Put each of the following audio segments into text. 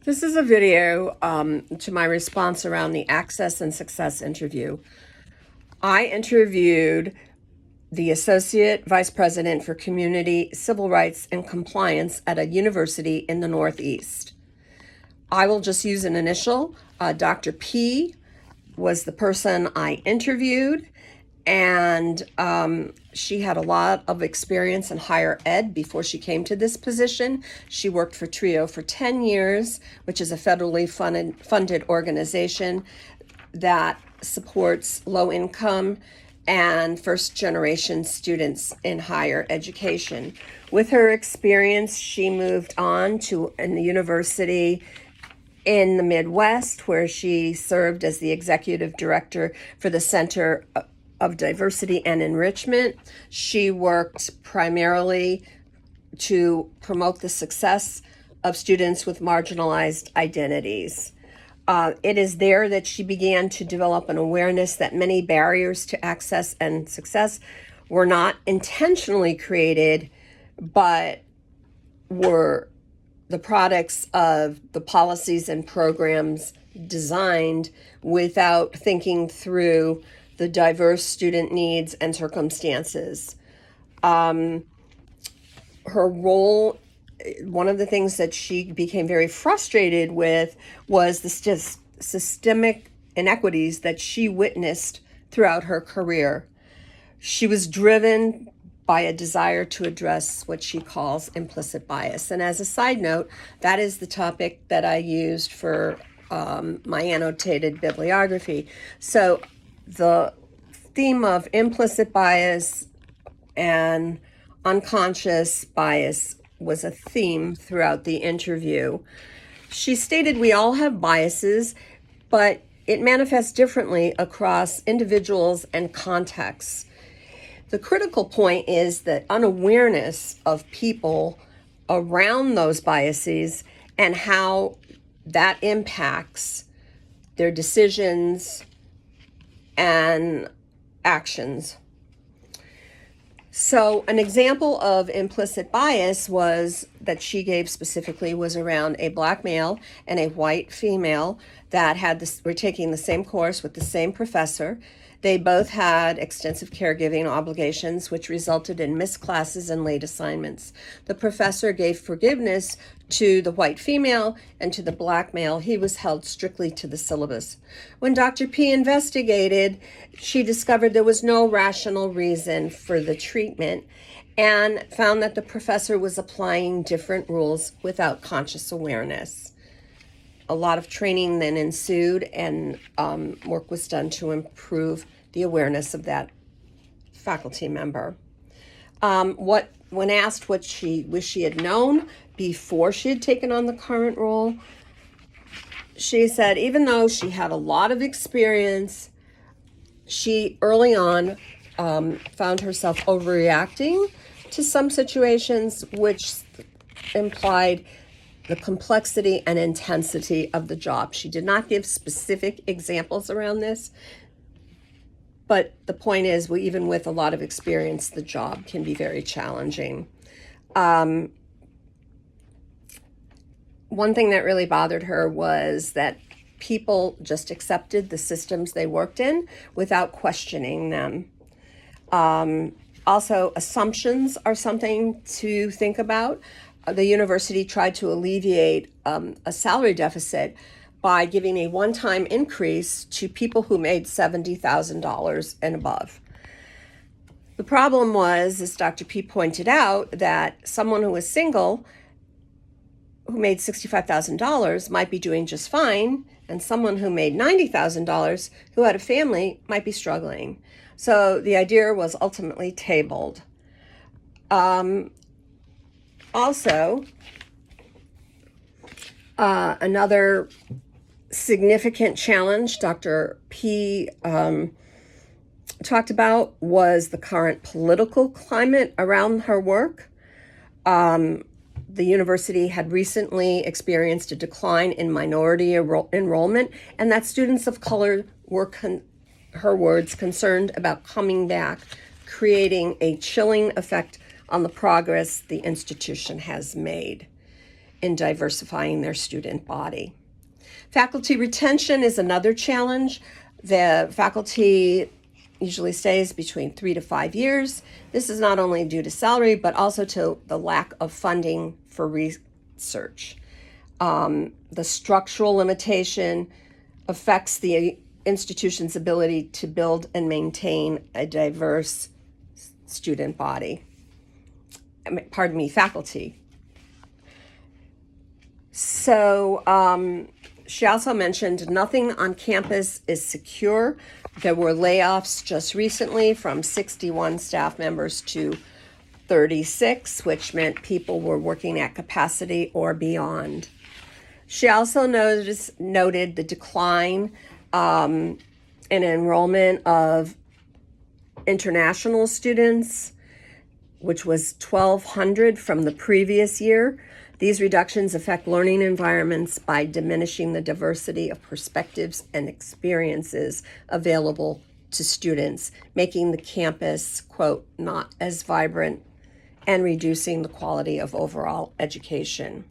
This is a video to my response around the Access and Success interview. I interviewed the Associate Vice President for Community, Civil Rights, and Compliance at a university in the Northeast. I will just use an initial. Dr. P was the person I interviewed, and she had a lot of experience in higher ed before she came to this position. She worked for TRIO for 10 years, which is a federally funded organization that supports low-income and first-generation students in higher education. With her experience, she moved on to a university in the Midwest, where she served as the executive director for the Center of Diversity and Enrichment. She worked primarily to promote the success of students with marginalized identities. It is there that she began to develop an awareness that many barriers to access and success were not intentionally created, but were the products of the policies and programs designed without thinking through the diverse student needs and circumstances. Her role, one of the things that she became very frustrated with was the systemic inequities that she witnessed throughout her career. She was driven by a desire to address what she calls implicit bias. And as a side note, that is the topic that I used for my annotated bibliography. So the theme of implicit bias and unconscious bias was a theme throughout the interview. She stated we all have biases, but it manifests differently across individuals and contexts. The critical point is that unawareness of people around those biases and how that impacts their decisions and actions. So an example of implicit bias was that she gave specifically was around a black male and a white female that were taking the same course with the same professor. They both had extensive caregiving obligations, which resulted in missed classes and late assignments. The professor gave forgiveness to the white female, and to the black male, he was held strictly to the syllabus. When Dr. P investigated, she discovered there was no rational reason for the treatment and found that the professor was applying different rules without conscious awareness. A lot of training then ensued, and work was done to improve the awareness of that faculty member. When asked what she wished she had known before she had taken on the current role, she said even though she had a lot of experience, she early on found herself overreacting to some situations, which implied the complexity and intensity of the job. She did not give specific examples around this, but the point is, even with a lot of experience, the job can be very challenging. One thing that really bothered her was that people just accepted the systems they worked in without questioning them. Also, assumptions are something to think about. The university tried to alleviate a salary deficit by giving a one-time increase to people who made $70,000 and above. The problem was, as Dr. P pointed out, that someone who was single who made $65,000 might be doing just fine, and someone who made $90,000 who had a family might be struggling. So the idea was ultimately tabled. Another significant challenge Dr. P talked about was the current political climate around her work. The university had recently experienced a decline in minority enrollment, and that students of color were, her words, concerned about coming back, creating a chilling effect on the progress the institution has made. in diversifying their student body. Faculty retention is another challenge. The faculty usually stays between 3 to 5 years. This is not only due to salary, but also to the lack of funding for research. The structural limitation affects the institution's ability to build and maintain a diverse student body. Faculty. So she also mentioned nothing on campus is secure. There were layoffs just recently from 61 staff members to 36, which meant people were working at capacity or beyond. She also noted the decline in enrollment of international students, which was 1,200 from the previous year. These reductions affect learning environments by diminishing the diversity of perspectives and experiences available to students, making the campus, quote, not as vibrant and reducing the quality of overall education.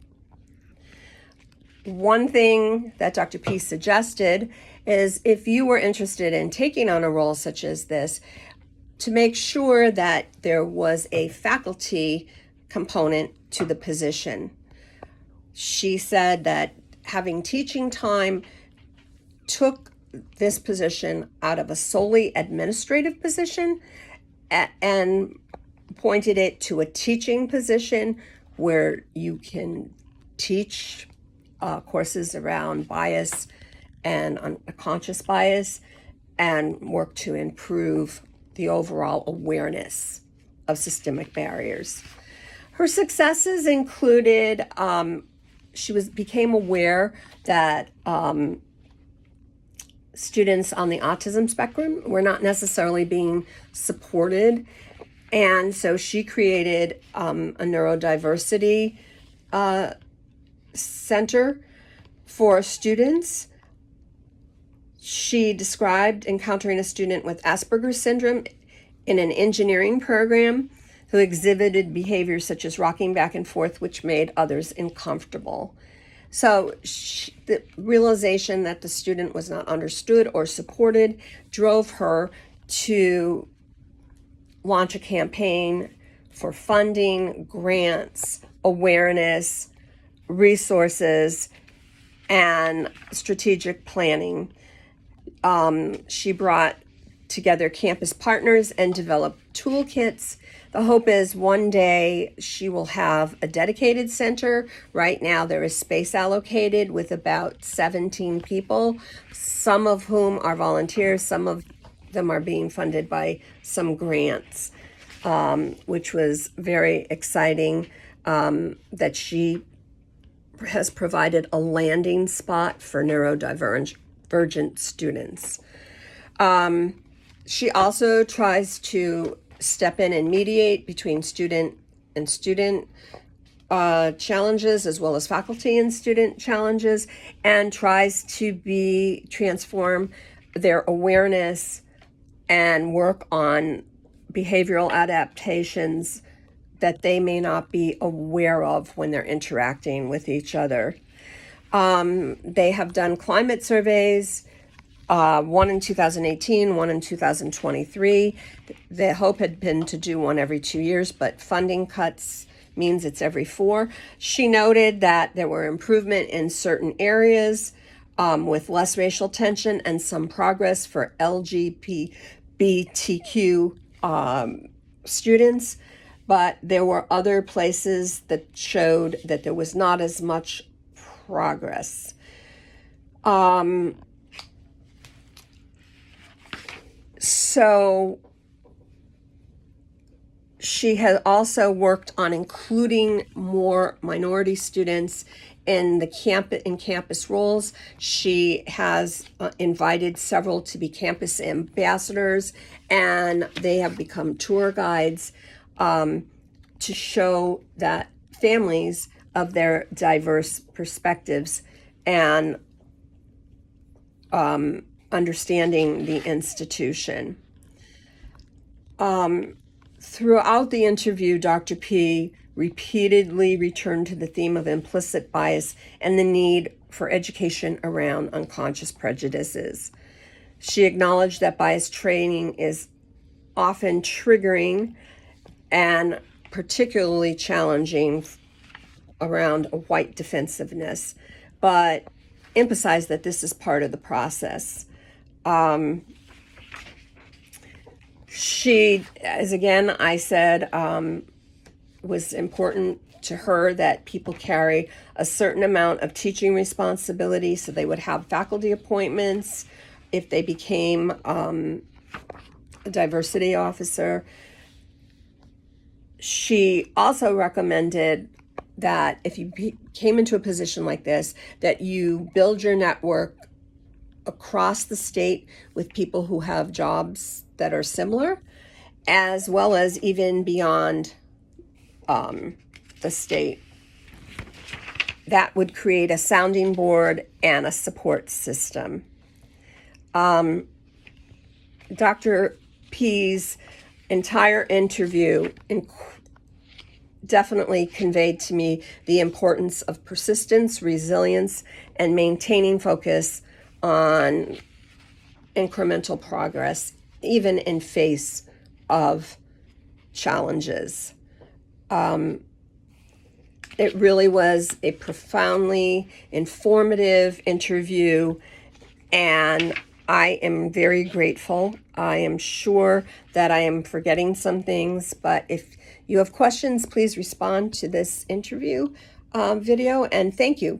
One thing that Dr. P suggested is if you were interested in taking on a role such as this, to make sure that there was a faculty component to the position. She said that having teaching time took this position out of a solely administrative position and pointed it to a teaching position where you can teach courses around bias and unconscious bias and work to improve the overall awareness of systemic barriers. Her successes included she became aware that students on the autism spectrum were not necessarily being supported, and so she created a neurodiversity center for students. She described encountering a student with Asperger's syndrome in an engineering program who exhibited behaviors such as rocking back and forth, which made others uncomfortable. So the realization that the student was not understood or supported drove her to launch a campaign for funding, grants, awareness, resources, and strategic planning. She brought together campus partners and developed toolkits. The hope is one day she will have a dedicated center. Right now there is space allocated with about 17 people, some of whom are volunteers, some of them are being funded by some grants, which was very exciting, that she has provided a landing spot for neurodivergent students. She also tries to step in and mediate between student and student challenges, as well as faculty and student challenges, and tries to transform their awareness and work on behavioral adaptations that they may not be aware of when they're interacting with each other. They have done climate surveys, one in 2018, one in 2023. The hope had been to do one every 2 years, but funding cuts means it's every 4. She noted that there were improvement in certain areas with less racial tension and some progress for LGBTQ students, but there were other places that showed that there was not as much progress. So she has also worked on including more minority students in the campus roles. She has invited several to be campus ambassadors, and they have become tour guides to show that families of their diverse perspectives and understanding the institution. Throughout the interview, Dr. P repeatedly returned to the theme of implicit bias and the need for education around unconscious prejudices. She acknowledged that bias training is often triggering and particularly challenging around a white defensiveness, but emphasized that this is part of the process. She, as again I said, was important to her that people carry a certain amount of teaching responsibility, so they would have faculty appointments if they became a diversity officer. She also recommended that if you came into a position like this, that you build your network across the state with people who have jobs that are similar, as well as even beyond the state. That would create a sounding board and a support system. Dr. P's entire interview definitely conveyed to me the importance of persistence, resilience, and maintaining focus on incremental progress, even in face of challenges. It really was a profoundly informative interview, and I am very grateful. I am sure that I am forgetting some things, but if you have questions, please respond to this interview video, and thank you.